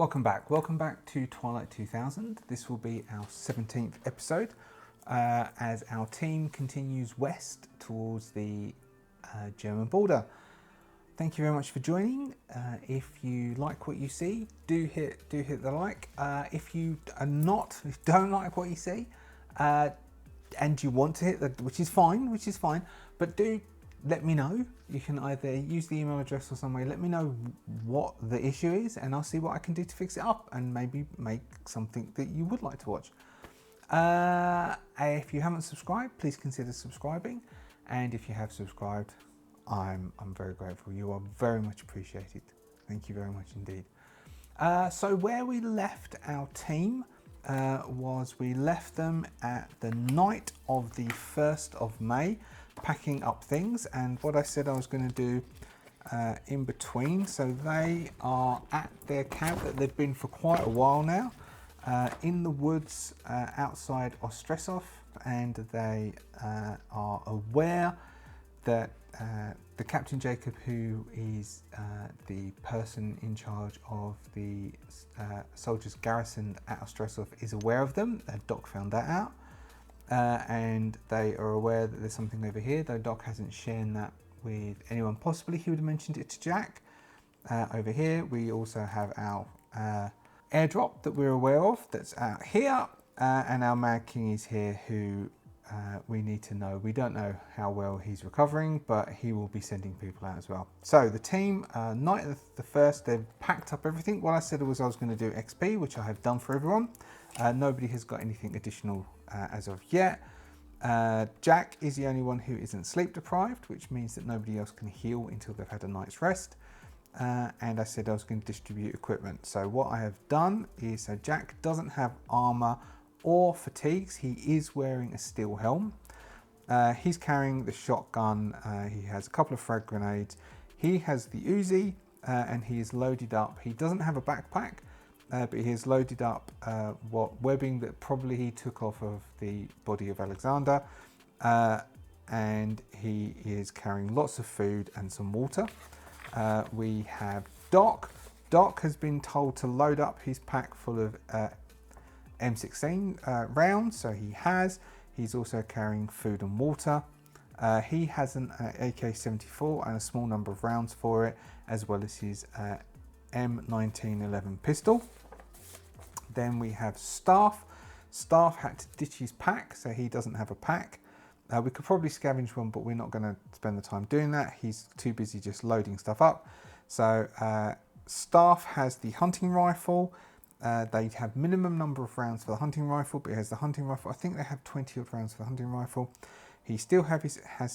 Welcome back to Twilight 2000. This will be our 17th episode as our team continues west towards the German border. Thank you very much for joining. If you like what you see, do hit the like. If you don't like what you see, and you want to hit that, which is fine, but do let me know. You can either use the email address or some way. Let me know what the issue is, and I'll see what I can do to fix it up and maybe make something that you would like to watch. If you haven't subscribed, please consider subscribing, and if you have subscribed, I'm very grateful. You are very much appreciated. Thank you very much indeed. So where we left our team was we left them at the night of the 1st of May, packing up things, and what I said I was going to do in between. So they are at their camp that they've been for quite a while now, in the woods outside Ostresov, and they are aware that the Captain Jacob, who is the person in charge of the soldiers garrisoned at Ostresov, is aware of them. Doc found that out. And they are aware that there's something over here, though Doc hasn't shared that with anyone. Possibly he would have mentioned it to Jack. Over here we also have our airdrop that we're aware of that's out here, and our Mad King is here, who we need to know. We don't know how well he's recovering, but he will be sending people out as well. So the team, night of the 1st, they've packed up everything. What I said was I was going to do XP, which I have done for everyone. Nobody has got anything additional as of yet. Jack is the only one who isn't sleep deprived, which means that nobody else can heal until they've had a night's rest. And I said I was going to distribute equipment. So what I have done is, so Jack doesn't have armor or fatigues. He is wearing a steel helm. He's carrying the shotgun. He has a couple of frag grenades. He has the Uzi, and he is loaded up. He doesn't have a backpack. But he has loaded up what webbing that probably he took off of the body of Alexander, and he is carrying lots of food and some water. We have Doc. Doc has been told to load up his pack full of M16 rounds, so he has. He's also carrying food and water. He has an AK-74 and a small number of rounds for it, as well as his M1911 pistol. Then we have Staff. Staff had to ditch his pack, so he doesn't have a pack. We could probably scavenge one, but we're not going to spend the time doing that. He's too busy just loading stuff up. So Staff has the hunting rifle. They have minimum number of rounds for the hunting rifle, but he has the hunting rifle. I think they have 20 odd rounds for the hunting rifle. He still has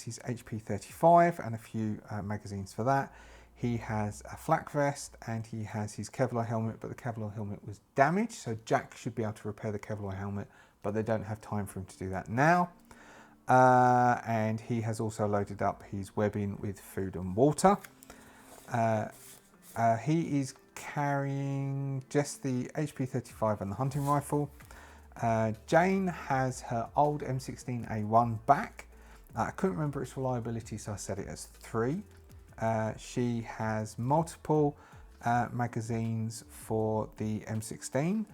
his HP 35 and a few magazines for that. He has a flak vest and he has his Kevlar helmet, but the Kevlar helmet was damaged, so Jack should be able to repair the Kevlar helmet, but they don't have time for him to do that now. And he has also loaded up his webbing with food and water. He is carrying just the HP 35 and the hunting rifle. Jane has her old M16A1 back. I couldn't remember its reliability, so I set it as 3. She has multiple magazines for the M16,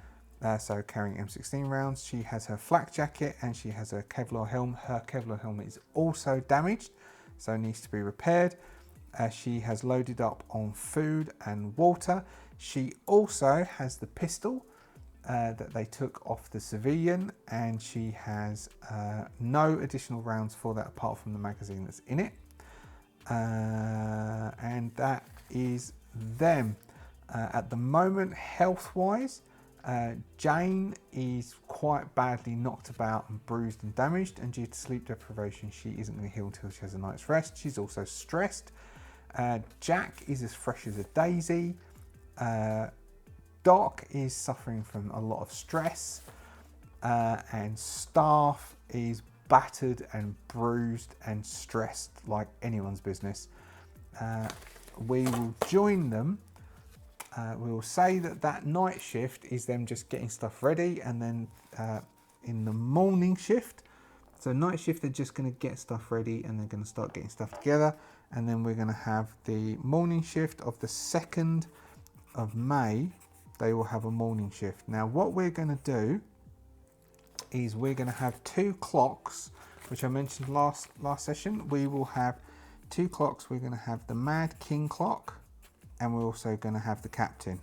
so carrying M16 rounds. She has her flak jacket and she has a Kevlar helmet. Her Kevlar helmet is also damaged, so needs to be repaired. She has loaded up on food and water. She also has the pistol that they took off the civilian, and she has no additional rounds for that apart from the magazine that's in it. And that is them. At the moment, health-wise, Jane is quite badly knocked about and bruised and damaged, and due to sleep deprivation, she isn't going to heal until she has a night's rest. She's also stressed. Jack is as fresh as a daisy. Doc is suffering from a lot of stress, and Staff is battered and bruised and stressed like anyone's business. We will join them. We will say that night shift is them just getting stuff ready, and then in the morning shift, so night shift, they're just going to get stuff ready and they're going to start getting stuff together, and then we're going to have the morning shift of the 2nd of May they will have a morning shift. Now what we're going to do is we're going to have 2 clocks, which I mentioned last session. We will have 2 clocks. We're going to have the Mad King clock, and we're also going to have the Captain.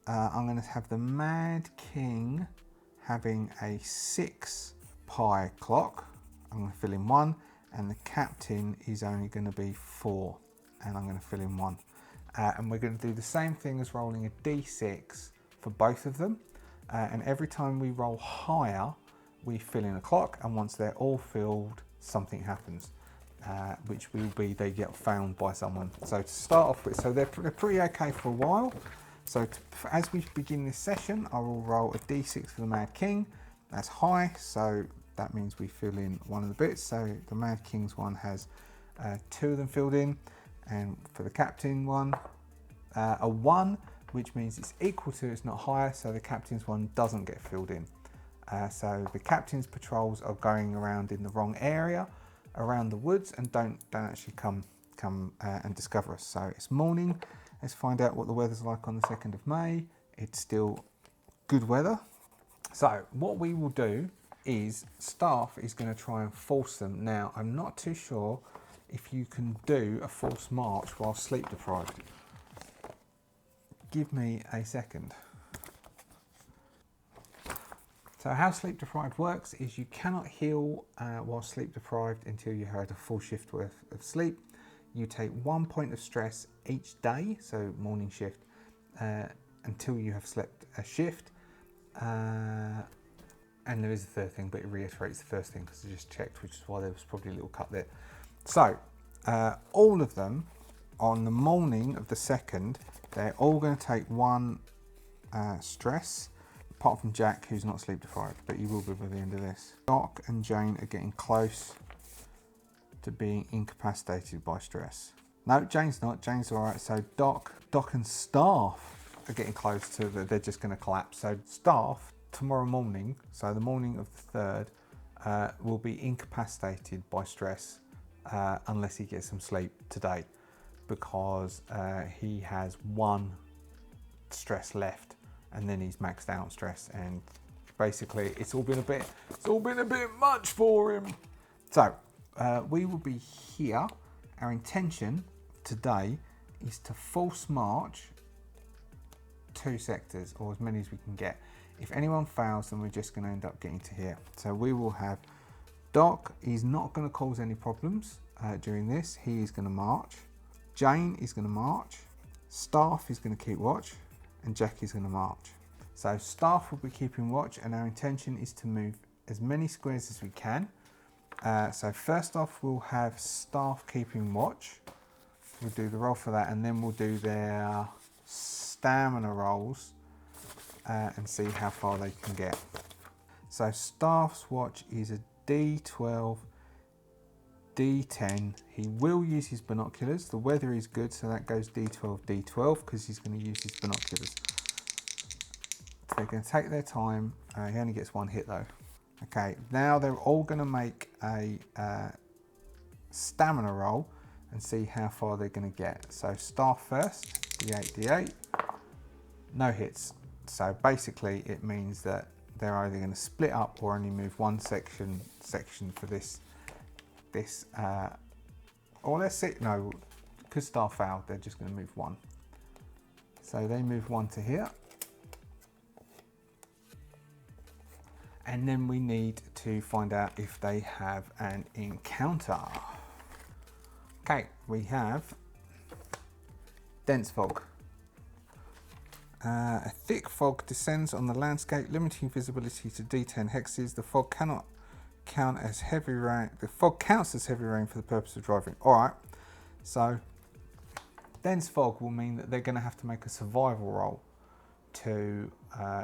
I'm going to have the Mad King having a 6 pi clock. I'm going to fill in 1, and the Captain is only going to be 4, and I'm going to fill in 1. And we're going to do the same thing as rolling a d6 for both of them. And every time we roll higher, we fill in a clock, and once they're all filled, something happens, which will be they get found by someone. So to start off with, so they're pretty okay for a while. So as we begin this session, I will roll a d6 for the Mad King. That's high, so that means we fill in 1 of the bits. So the Mad King's one has 2 of them filled in, and for the Captain one, a 1, which means it's equal to, it's not higher, so the Captain's one doesn't get filled in. So the Captain's patrols are going around in the wrong area, around the woods, and don't actually come and discover us. So it's morning. Let's find out what the weather's like on the 2nd of May. It's still good weather. So what we will do is staff is going to try and force them. Now, I'm not too sure if you can do a forced march while sleep deprived. Give me a second. So how sleep deprived works is you cannot heal while sleep deprived until you had a full shift worth of sleep. You take 1 point of stress each day, so morning shift, until you have slept a shift. And there is a third thing, but it reiterates the first thing because I just checked, which is why there was probably a little cut there. So all of them on the morning of the 2nd, they're all going to take 1 stress, apart from Jack, who's not sleep deprived, but he will be by the end of this. Doc and Jane are getting close to being incapacitated by stress. No, Jane's not. Jane's all right. So Doc and Staff are getting close to they're just going to collapse. So Staff tomorrow morning, so the morning of the 3rd, will be incapacitated by stress unless he gets some sleep today, because he has 1 stress left, and then he's maxed out stress, and basically it's all been a bit much for him. So we will be here. Our intention today is to force march 2 sectors, or as many as we can get. If anyone fails, then we're just going to end up getting to here. So we will have Doc. He's not going to cause any problems during this. He is going to march. Jane is going to march. Staff is going to keep watch, and Jack is going to march. So Staff will be keeping watch, and our intention is to move as many squares as we can. So first off, we'll have Staff keeping watch. We'll do the roll for that, and then we'll do their stamina rolls and see how far they can get. So Staff's watch is a D12, D10. He will use his binoculars. The weather is good, so that goes D12, D12, because he's going to use his binoculars. So they're going to take their time. He only gets 1 hit though. Okay, now they're all going to make a stamina roll and see how far they're going to get. So Staff first, D8, D8, no hits. So basically it means that they're either going to split up or only move 1 section for this, or let's see, no, because Staff failed, they're just going to move 1. So they move 1 to here. And then we need to find out if they have an encounter. Okay, we have dense fog. A thick fog descends on the landscape, limiting visibility to D10 hexes. The fog cannot count as heavy rain. The fog counts as heavy rain for the purpose of driving. All right, so dense fog will mean that they're going to have to make a survival roll to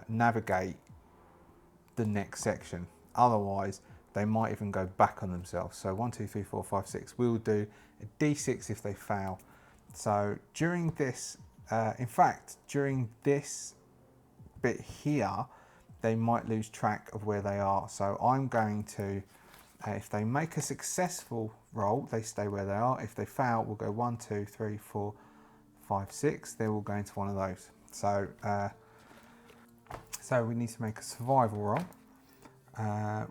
navigate the next section. Otherwise, they might even go back on themselves. So 1, 2, 3, 4, 5, 6. We'll do a D6 if they fail. So during this, in fact, during this bit here, they might lose track of where they are. So I'm going to, if they make a successful roll, they stay where they are. If they fail, we'll go 1, 2, 3, 4, 5, 6. They will go into one of those. So So we need to make a survival roll,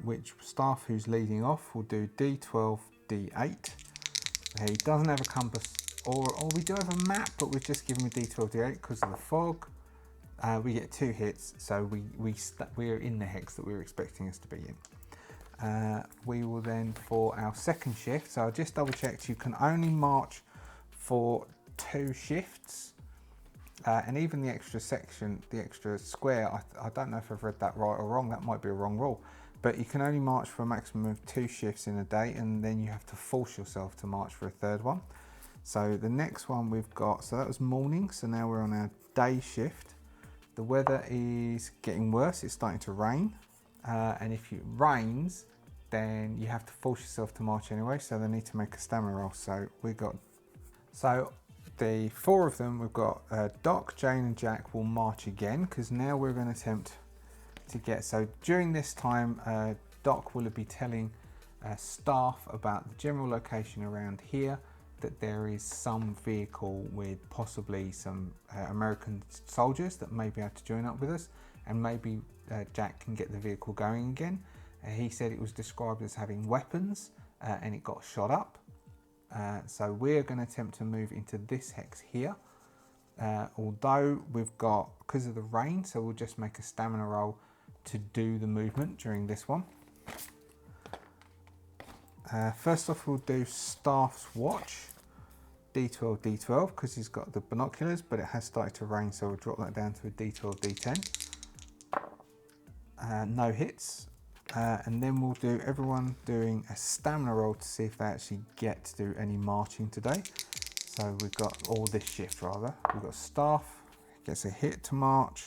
which Staff, who's leading off, will do D12, D8. He doesn't have a compass, or we do have a map, but we've just given him a D12, D8 because of the fog. We get 2 hits, so we're in the hex that we were expecting us to be in. We will then, for our second shift, so I just double checked, you can only march for 2 shifts, and even the extra section, the extra square, I don't know if I've read that right or wrong, that might be a wrong rule, but you can only march for a maximum of 2 shifts in a day, and then you have to force yourself to march for a third one. So the next one we've got, so that was morning, so now we're on our day shift. The weather is getting worse, it's starting to rain, and if it rains, then you have to force yourself to march anyway, so they need to make a stamina roll. So the 4 of them, we've got Doc, Jane and Jack will march again, because now we're going to attempt to get, so during this time, Doc will be telling Staff about the general location around here, that there is some vehicle with possibly some American soldiers that may be able to join up with us, and maybe Jack can get the vehicle going again. He said it was described as having weapons and it got shot up. So we're going to attempt to move into this hex here. Although we've got, because of the rain, so we'll just make a stamina roll to do the movement during this one. First off, we'll do Staff's watch, D12, D12, because he's got the binoculars, but it has started to rain, so we'll drop that down to a D12, D10. No hits. And then we'll do everyone doing a stamina roll to see if they actually get to do any marching today. So we've got, or this shift rather, we've got Staff, gets a hit to march.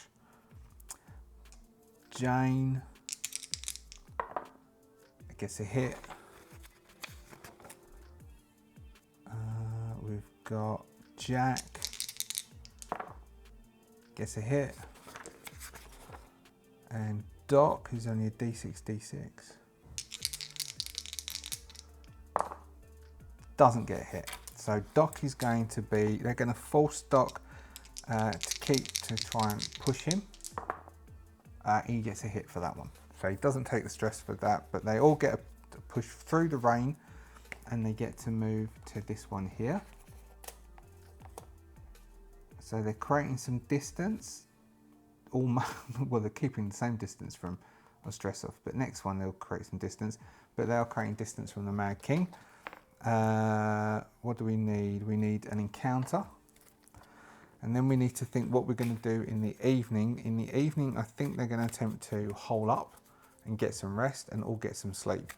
Jane gets a hit. We've got Jack gets a hit. And Doc, who's only a D6, D6, doesn't get a hit. So Doc is going to be, they're going to force Doc to try and push him. He gets a hit for that one. So he doesn't take the stress for that, but they all get a push through the rain and they get to move to this one here. So they're creating some distance. Well, they're keeping the same distance from Ostressov, but next one they'll create some distance, but they are creating distance from the Mad King. What do we need? We need an encounter, and then we need to think what we're going to do in the evening. In the evening, I think they're going to attempt to hole up and get some rest and all get some sleep.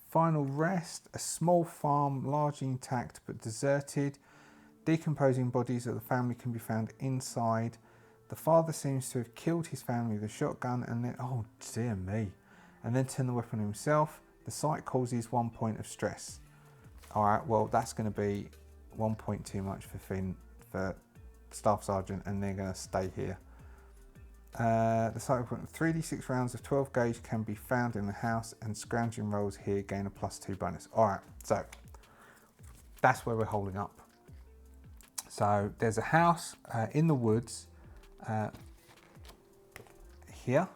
Final rest, a small farm, largely intact but deserted. Decomposing bodies of the family can be found inside. The father seems to have killed his family with a shotgun and then, oh dear me, and then turned the weapon on himself. The sight causes 1 point of stress. All right, well, that's going to be 1 point too much for Finn, for Staff Sergeant, and they're going to stay here. The sight point, 3d6 rounds of 12 gauge can be found in the house, and scrounging rolls here gain a +2 bonus. All right, so that's where we're holding up. So there's a house in the woods here.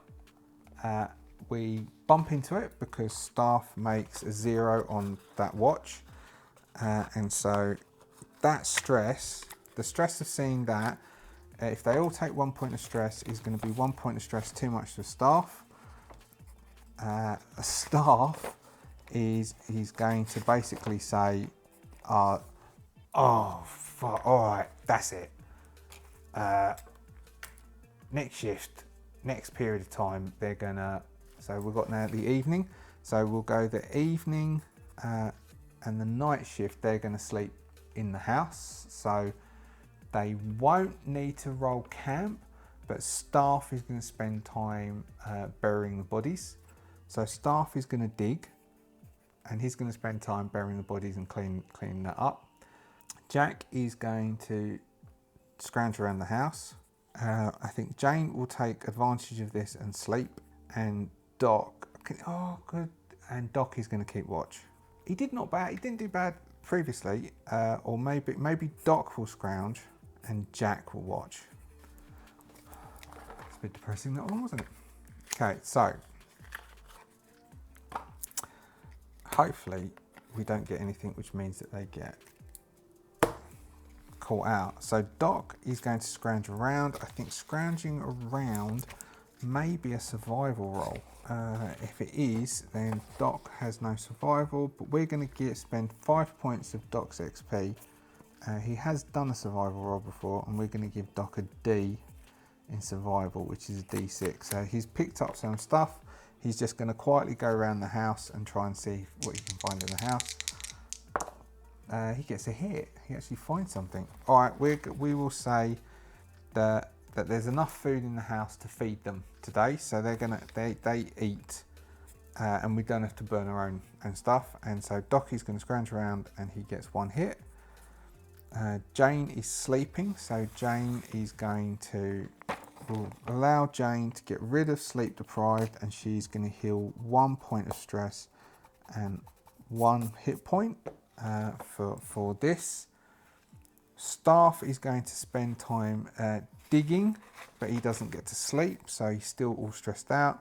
We bump into it because Staff makes a 0 on that watch. And so that stress, the stress of seeing that, if they all take 1 point of stress, is going to be 1 point of stress too much for Staff. Staff is going to basically say, oh, fuck, all right, that's it. Next shift, next period of time, they're gonna, so we've got now the evening. So we'll go the evening and the night shift, they're gonna sleep in the house. So they won't need to roll camp, but Staff is gonna spend time burying the bodies. So Staff is gonna dig and he's gonna spend time burying the bodies and cleaning that up. Jack is going to scrounge around the house. I think Jane will take advantage of this and sleep, and Doc, and Doc is going to keep watch. He did not bad. He didn't do bad previously, or maybe Doc will scrounge and Jack will watch. It's a bit depressing, that one, wasn't it? Okay, so hopefully we don't get anything which means that they get caught out. So Doc is going to scrounge around. I think scrounging around may be a survival role. If it is, then Doc has no survival, but we're going to spend 5 points of Doc's XP. He has done a survival role before, and we're going to give Doc a D in survival, which is a D6. So he's picked up some stuff. He's just going to quietly go around the house and try and see what he can find in the house. He gets a hit. He actually finds something. All right, we will say that there's enough food in the house to feed them today, so they eat, and we don't have to burn our own stuff. And so Doc is going to scrounge around, and he gets 1 hit. Jane is sleeping, so Jane is going to allow Jane to get rid of sleep deprived, and she's going to heal 1 point of stress and 1 hit point for this. Staff is going to spend time digging, but he doesn't get to sleep, so he's still all stressed out.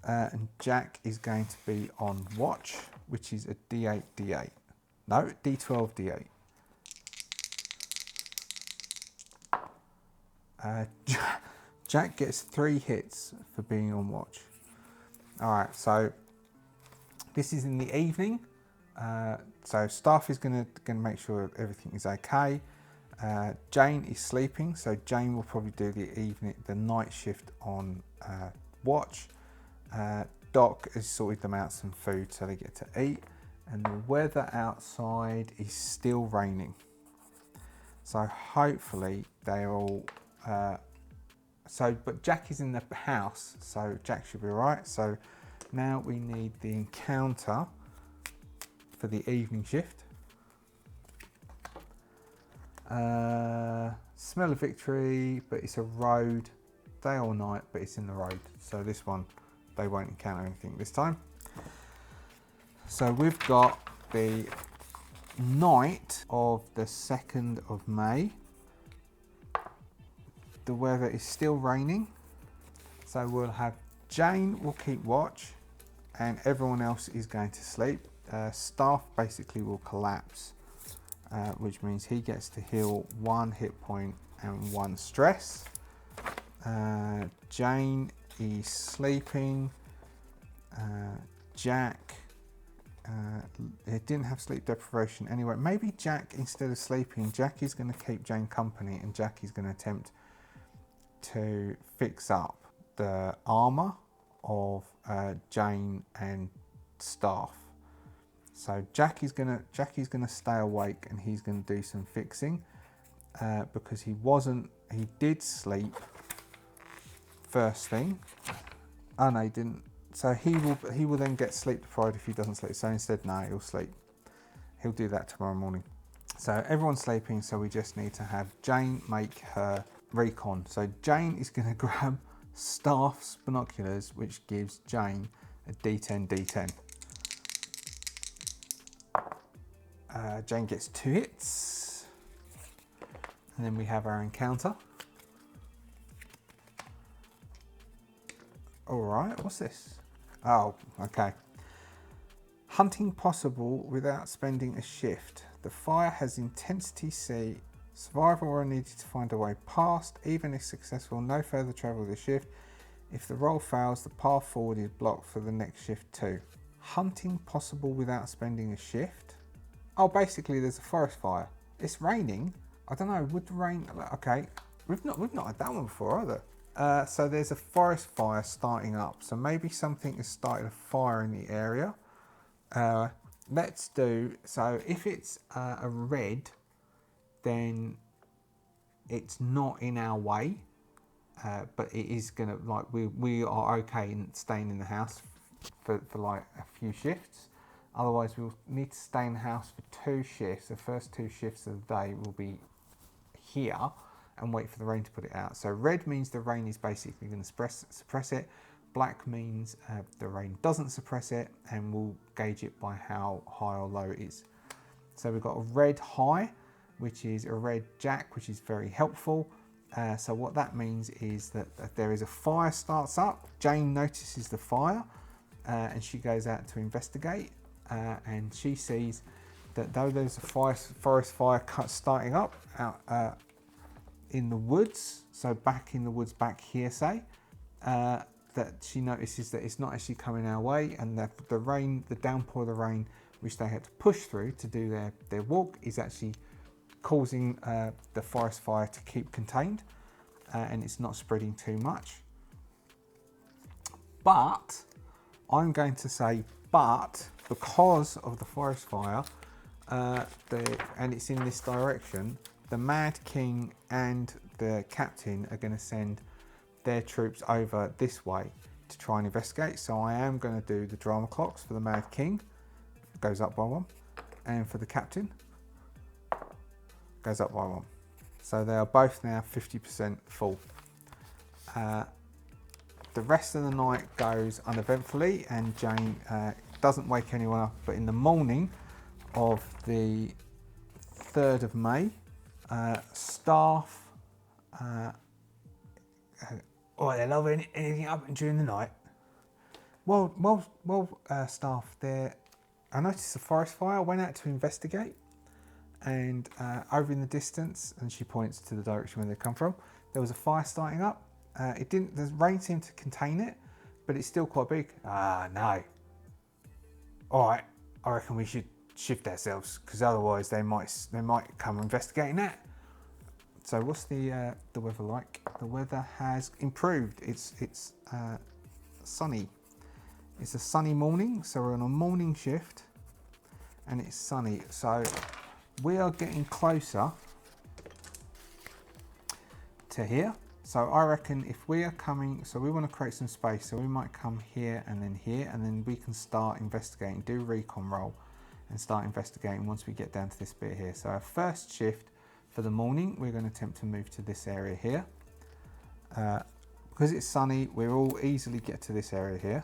And Jack is going to be on watch, which is a D8 D8. No, D12 D8. Jack gets 3 hits for being on watch. All right, so this is in the evening. So Staff is going to make sure everything is okay. Jane is sleeping, so Jane will probably do the night shift on watch. Doc has sorted them out some food so they get to eat, and the weather outside is still raining. So hopefully they're all. But Jack is in the house, so Jack should be alright. So now we need the encounter for the evening shift. Smell of victory, but it's a road, day or night, but it's in the road. So this one, they won't encounter anything this time. So we've got the night of the 2nd of May. The weather is still raining, so we'll have Jane will keep watch, and everyone else is going to sleep. Staff basically will collapse, which means he gets to heal 1 hit point and 1 stress. Jane is sleeping. Jack, it didn't have sleep deprivation anyway. Maybe Jack, instead of sleeping, Jack is going to keep Jane company, and Jack is going to attempt to fix up the armor of Jane and Staff. So Jack is gonna stay awake, and he's gonna do some fixing because he did sleep first thing. Oh no, he didn't. So he will then get sleep deprived if he doesn't sleep. So instead, no, he'll sleep. He'll do that tomorrow morning. So everyone's sleeping, so we just need to have Jane make her recon. So Jane is going to grab Staff's binoculars, which gives Jane a D10 D10. Jane gets 2 hits, and then we have our encounter. All right, what's this? Oh, okay. Hunting possible without spending a shift. The fire has intensity C. Survival are needed to find a way past. Even if successful, no further travel the shift. If the roll fails, the path forward is blocked for the next shift too. Hunting possible without spending a shift. Oh, basically there's a forest fire. It's raining. I don't know, would the rain... Okay, we've not had that one before either. So there's a forest fire starting up. So maybe something has started a fire in the area. Let's do... So if it's a red, then it's not in our way, but it is gonna, like, we are okay in staying in the house for like a few shifts. Otherwise we'll need to stay in the house for 2 shifts. The first 2 shifts of the day will be here and wait for the rain to put it out. So red means the rain is basically going to suppress it. Black means the rain doesn't suppress it, and we'll gauge it by how high or low it is. So we've got a red high, which is a red jack, which is very helpful. So what that means is that there is a fire starts up. Jane notices the fire and she goes out to investigate, and she sees that though there's a forest fire starting up out in the woods, so back in the woods back here, say, that she notices that it's not actually coming our way, and that the rain, the downpour of the rain, which they had to push through to do their walk, is actually causing the forest fire to keep contained, and it's not spreading too much. But I'm going to say, but because of the forest fire, and it's in this direction, the Mad King and the captain are going to send their troops over this way to try and investigate. So I am going to do the drama clocks for the Mad King, goes up by 1, and for the captain, goes up by 1. So they are both now 50% full. The rest of the night goes uneventfully, and Jane doesn't wake anyone up. But in the morning of the 3rd of May, staff, they love anything up during the night. Well, staff, I noticed a forest fire. I went out to investigate, and over in the distance, and she points to the direction where they come from, there was a fire starting up. The rain seemed to contain it, but it's still quite big. No. All right, I reckon we should shift ourselves, because otherwise they might come investigating that. So what's the weather like? The weather has improved. It's sunny. It's a sunny morning, so we're on a morning shift, and it's sunny. So we are getting closer to here. So I reckon if we are coming, so we want to create some space, so we might come here, and then we can start investigating, do a recon roll, and start investigating once we get down to this bit here. So our first shift for the morning, we're going to attempt to move to this area here. Because it's sunny, we'll all easily get to this area here.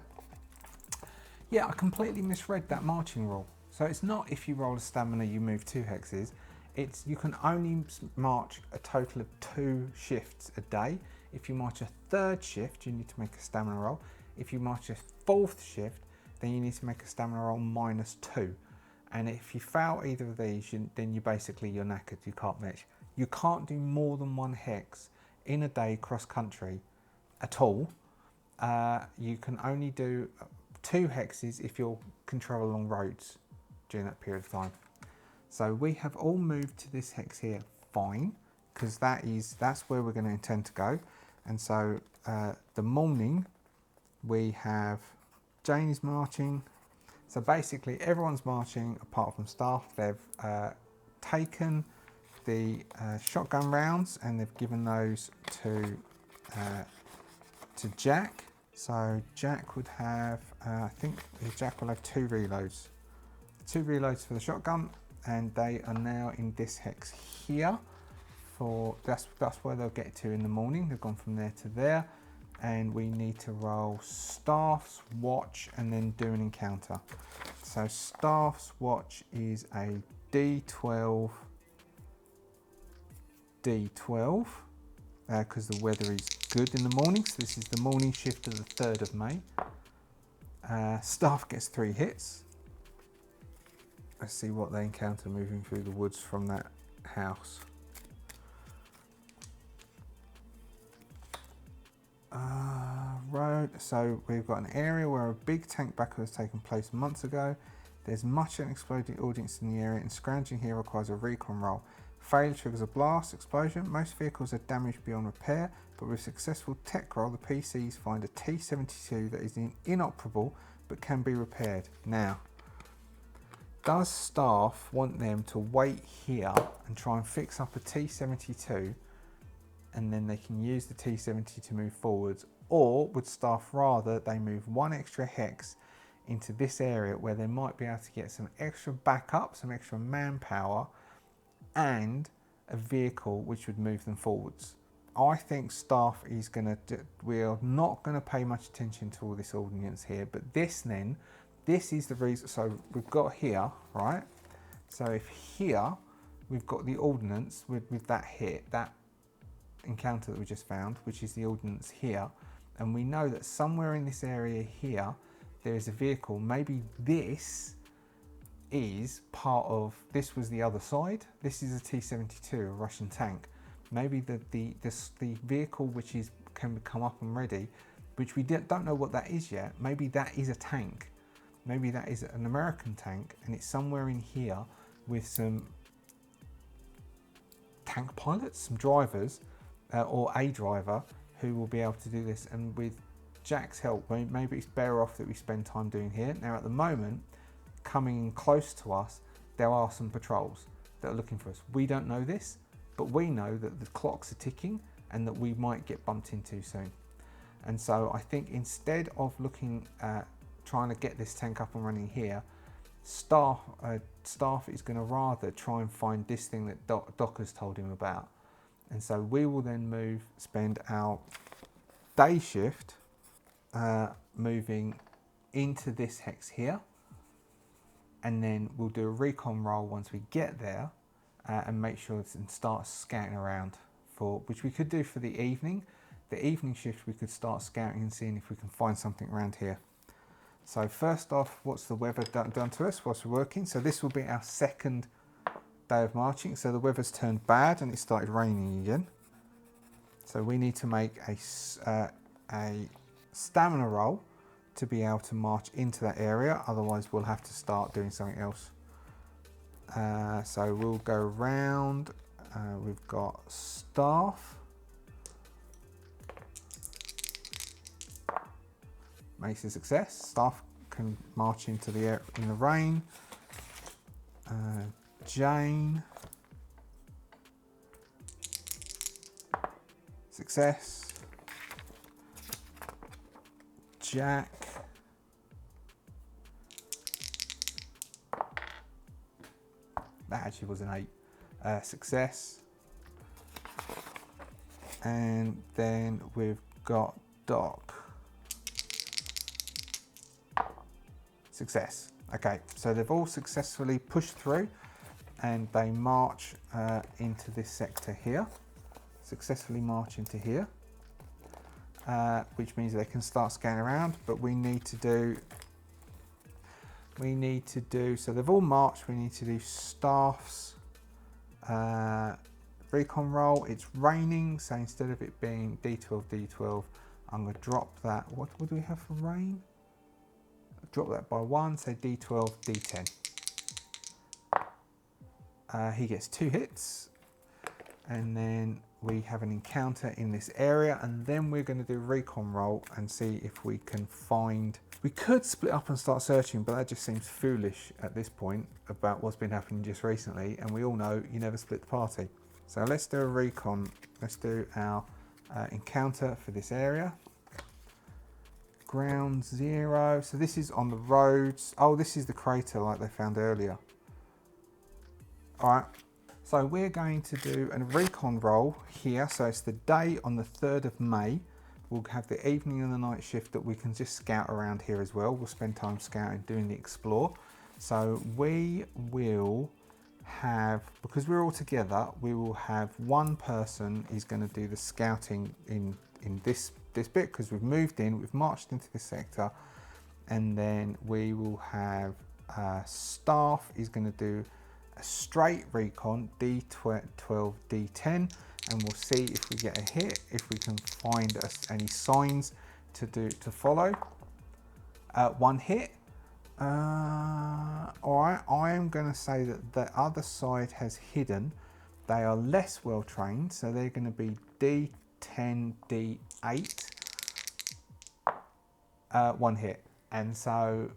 Yeah, I completely misread that marching rule. So it's not if you roll a stamina, you move 2 hexes. It's you can only march a total of 2 shifts a day. If you march a 3rd shift, you need to make a stamina roll. If you march a 4th shift, then you need to make a stamina roll -2. And if you fail either of these, then you're knackered, you can't match. You can't do more than 1 hex in a day cross country at all. You can only do 2 hexes if you're control along roads during that period of time. So we have all moved to this hex here, fine, because that's where we're going to intend to go. And so the morning we have Jane is marching. So basically everyone's marching apart from staff. They've taken the shotgun rounds and they've given those to Jack. So Jack would have, I think Jack will have 2 reloads. 2 reloads for the shotgun, and they are now in this hex here. That's where they'll get to in the morning. They've gone from there to there, and we need to roll staff's watch and then do an encounter. So staff's watch is a D12, because the weather is good in the morning. So this is the morning shift of the 3rd of May. Staff gets 3 hits. Let's see what they encounter moving through the woods from that house. Road. So we've got an area where a big tank battle has taken place months ago. There's much unexploded audience in the area, and scrounging here requires a recon roll. Failure triggers a blast explosion. Most vehicles are damaged beyond repair, but with successful tech roll, the PCs find a T-72 that is inoperable but can be repaired. Now, does staff want them to wait here and try and fix up a T-72, and then they can use the T-70 to move forwards, or would staff rather they move 1 extra hex into this area where they might be able to get some extra backup, some extra manpower, and a vehicle which would move them forwards? I think staff is going to, we're not going to pay much attention to all this ordnance here, but this is the reason. So we've got here, right? So if here we've got the ordnance with that hit, that encounter that we just found, which is the ordnance here. And we know that somewhere in this area here, there is a vehicle. Maybe this is part of, this was the other side. This is a T-72, a Russian tank. Maybe the vehicle which can come up and ready, which we don't know what that is yet. Maybe that is a tank. Maybe that is an American tank, and it's somewhere in here with some tank pilots, some drivers, or a driver who will be able to do this. And with Jack's help, maybe it's better off that we spend time doing here. Now at the moment, coming in close to us, there are some patrols that are looking for us. We don't know this, but we know that the clocks are ticking and that we might get bumped into soon. And so I think instead of looking at trying to get this tank up and running here, Staff is going to rather try and find this thing that Doc has told him about. And so we will then spend our day shift moving into this hex here, and then we'll do a recon roll once we get there and make sure and start scouting around for, which we could do for the evening. The evening shift we could start scouting and seeing if we can find something around here. So first off, what's the weather done to us whilst we're working? So this will be our second day of marching. So the weather's turned bad and it started raining again. So we need to make a stamina roll to be able to march into that area. Otherwise we'll have to start doing something else. So we'll go around. We've got staff. Makes a success. Staff can march into the air in the rain. Jane. Success. Jack. That actually was an 8. Success. And then we've got Doc. Success. Okay, so they've all successfully pushed through and they march into this sector here. Successfully march into here, which means they can start scanning around, but we need to do, so they've all marched, we need to do staff's recon roll. It's raining, so instead of it being D12, D12, I'm going to drop that. What do we have for rain? Drop that by 1, say D12, D10. He gets 2 hits, and then we have an encounter in this area, and then we're going to do a recon roll and see if we can find. We could split up and start searching, but that just seems foolish at this point about what's been happening just recently, and we all know you never split the party. So let's do a recon. Let's do our encounter for this area. Ground 0. So this is on the roads. Oh, this is the crater like they found earlier. All right. So we're going to do a recon roll here. So it's the day on the 3rd of May. We'll have the evening and the night shift that we can just scout around here as well. We'll spend time scouting, doing the explore. So we will have, because we're all together, we will have one person is going to do the scouting in this bit, because we've moved in, we've marched into this sector, and then we will have staff is going to do a straight recon D12, D10, and we'll see if we get a hit, if we can find us any signs to follow. 1 hit. All right, I am going to say that the other side has hidden. They are less well trained, so they're going to be D10, D8. 1 hit. And so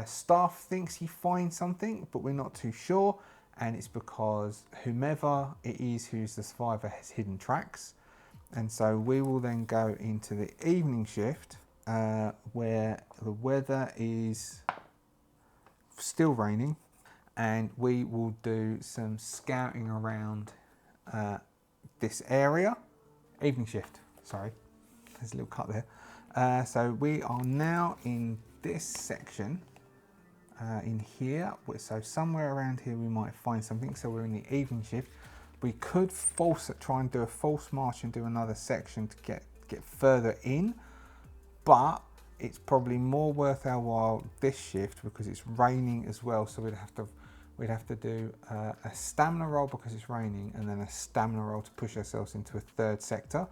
staff thinks he finds something, but we're not too sure. And it's because whomever it is who's the survivor has hidden tracks. And so we will then go into the evening shift where the weather is still raining, and we will do some scouting around this area. Evening shift, sorry, there's a little cut there. So we are now in this section in here. So somewhere around here we might find something. So we're in the evening shift. We could try and do a false march and do another section to get further in, but it's probably more worth our while this shift because it's raining as well. So we'd have to do a stamina roll because it's raining, and then a stamina roll to push ourselves into a third sector.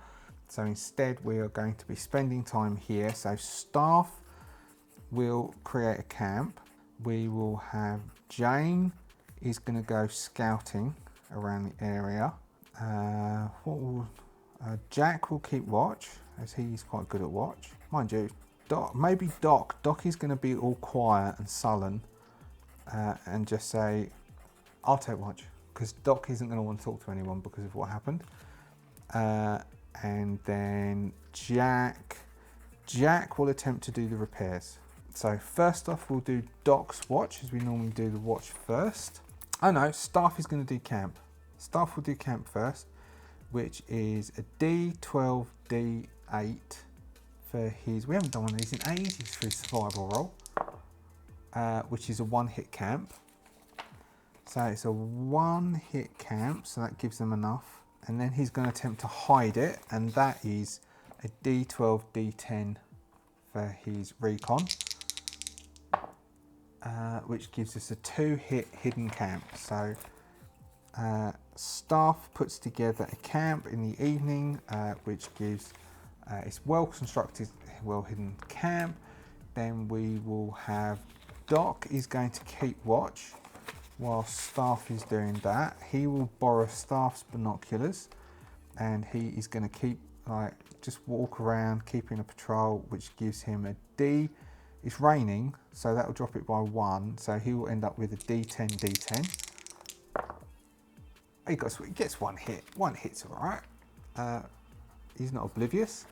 So instead we are going to be spending time here. So staff will create a camp. We will have Jane is going to go scouting around the area. Jack will keep watch, as he's quite good at watch. Mind you, maybe Doc is going to be all quiet and sullen and just say, I'll take watch, because Doc isn't going to want to talk to anyone because of what happened. And then Jack will attempt to do the repairs. So first off, we'll do Doc's watch, as we normally do the watch first. Oh no, Staff is going to do camp. Staff will do camp first, which is a D12, D8 for his, we haven't done one of these in ages for his survival roll, which is a one-hit camp. So it's a one-hit camp, so that gives them enough. And then he's going to attempt to hide it, and that is a D12, D10 for his recon, which gives us a two-hit hidden camp. So Staff puts together a camp in the evening, which gives it's well-constructed, well-hidden camp. Then we will have Doc is going to keep watch while Staff is doing that. He will borrow Staff's binoculars, and he is going to keep just walk around keeping a patrol, which gives him a D. It's raining, so that will drop it by 1, so he will end up with a D10, D10. He gets one hit. One hit's all right. He's not oblivious.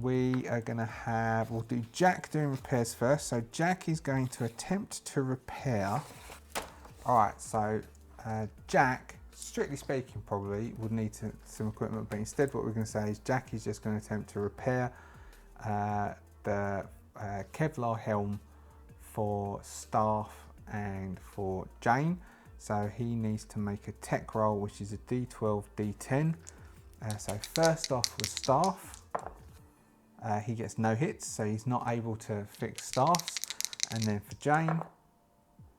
We are going to we'll do Jack doing repairs first. So Jack is going to attempt to repair. All right, so Jack, strictly speaking, probably would need some equipment, but instead what we're going to say is Jack is just going to attempt to repair the Kevlar helm for Staff and for Jane. So he needs to make a tech roll, which is a D12, D10. So first off with Staff, he gets no hits, so he's not able to fix Staff's. And then for Jane,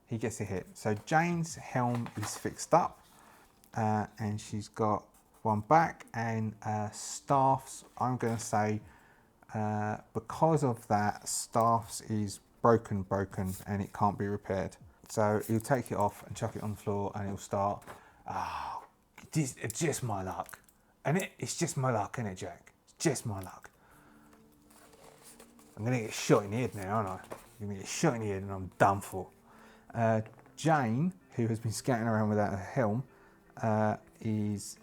he gets a hit. So Jane's helm is fixed up, and she's got one back, and Staff's, I'm going to say, because of that, Staff's is broken, and it can't be repaired. So he'll take it off and chuck it on the floor, and he'll start, it's just my luck. And it's just my luck, isn't it, Jack? It's just my luck. I'm going to get shot in the head now, aren't I? I'm going to get shot in the head and I'm done for. Jane, who has been scouting around without a helm, is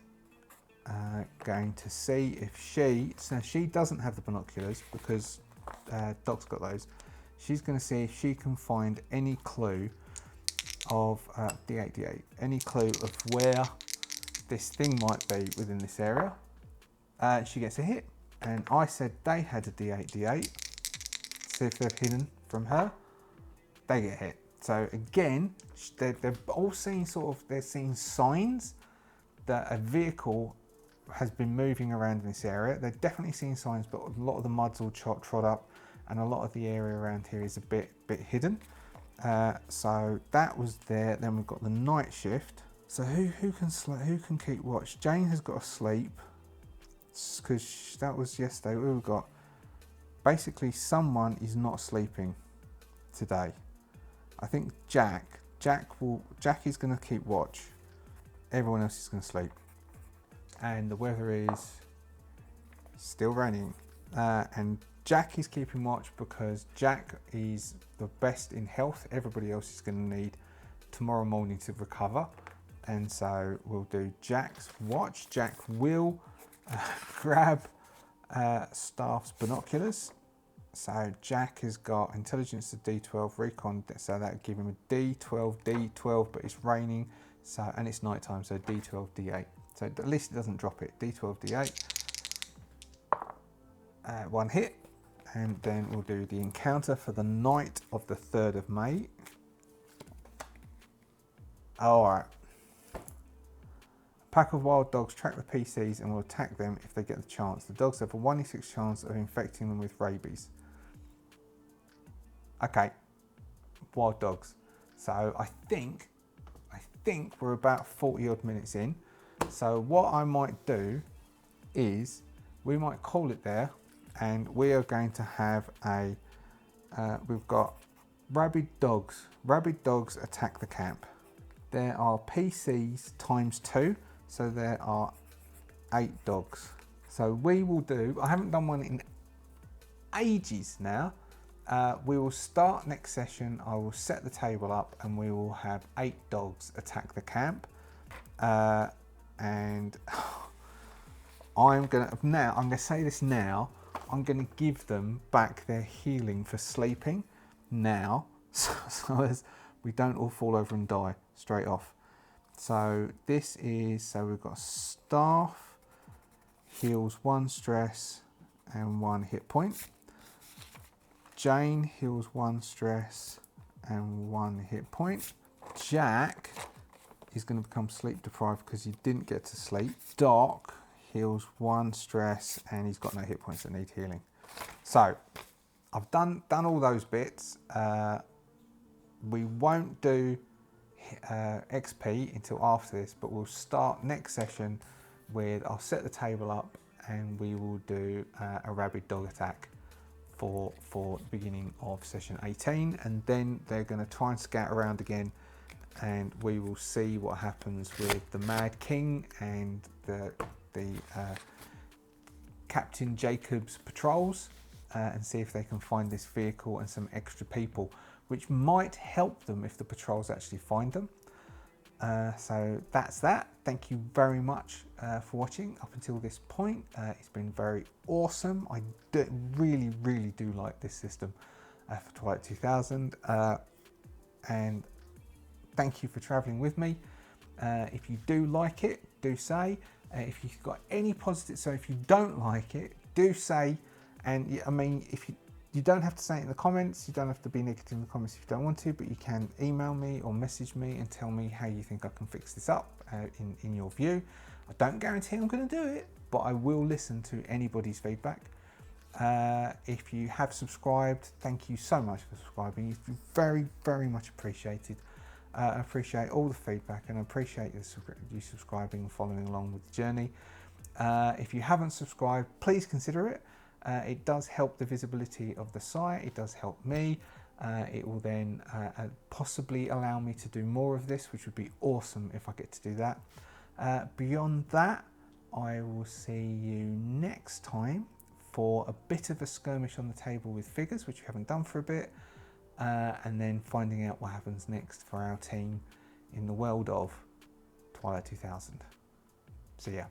going to see if she doesn't have the binoculars because Doc's got those. She's going to see if she can find any clue of D8, D8, any clue of where this thing might be within this area. She gets a hit, and I said they had a D8, D8. See if they're hidden from her. They get hit. So again, they've all seen they're seeing signs that a vehicle has been moving around in this area. They're definitely seeing signs, but a lot of the mud's all trod up, and a lot of the area around here is a bit hidden. So that was there. Then we've got the night shift. So who can keep watch? Jane has got to sleep because that was yesterday. We've got basically someone is not sleeping today. I think Jack is going to keep watch. Everyone else is going to sleep, and the weather is still raining. And Jack is keeping watch because Jack is the best in health. Everybody else is going to need tomorrow morning to recover, and so we'll do Jack's watch. Jack will grab Staff's binoculars. So Jack has got intelligence to D12, recon, so that would give him a D12, D12, but it's raining, so and it's nighttime, so D12, D8. So at least it doesn't drop it. D12, D8. One hit, and then we'll do the encounter for the night of the 3rd of May. Alright. Pack of wild dogs track the PCs and will attack them if they get the chance. The dogs have a 1 in 6 chance of infecting them with rabies. Okay, wild dogs. So I think we're about 40 odd minutes in. So what I might do is we might call it there, and we are going to have a, we've got rabid dogs. Rabid dogs attack the camp. There are PCs times 2. So there are 8 dogs. So we will do, I haven't done one in ages now. We will start next session. I will set the table up and we will have 8 dogs attack the camp. And I'm gonna say this now, I'm gonna give them back their healing for sleeping now, so as we don't all fall over and die straight off. So this is, so we've got staff, heals 1 stress and 1 hit point. Jane heals 1 stress and 1 hit point. Jack is going to become sleep deprived because he didn't get to sleep. Doc heals 1 stress and he's got no hit points that need healing. So I've done all those bits. We won't do XP until after this, but we'll start next session with, I'll set the table up and we will do a rabid dog attack for the beginning of session 18, and then they're going to try and scout around again, and we will see what happens with the Mad King and the Captain Jacob's patrols, and see if they can find this vehicle and some extra people, which might help them if the patrols actually find them. So that's that. Thank you very much for watching up until this point. It's been very awesome. I really do like this system for Twilight 2000, and thank you for traveling with me. If you do like it, do say. If you've got any positive, so if you don't like it, do say. And I mean, if you don't have to say it in the comments, you don't have to be negative in the comments if you don't want to, but you can email me or message me and tell me how you think I can fix this up in your view. I don't guarantee I'm going to do it, but I will listen to anybody's feedback. If you have subscribed, thank you so much for subscribing. It's been very much appreciated. I appreciate all the feedback and I appreciate you subscribing and following along with the journey. If you haven't subscribed, please consider it. It does help the visibility of the site. It does help me. It will then possibly allow me to do more of this, which would be awesome if I get to do that. Beyond that, I will see you next time for a bit of a skirmish on the table with figures, which we haven't done for a bit, and then finding out what happens next for our team in the world of Twilight 2000. See ya.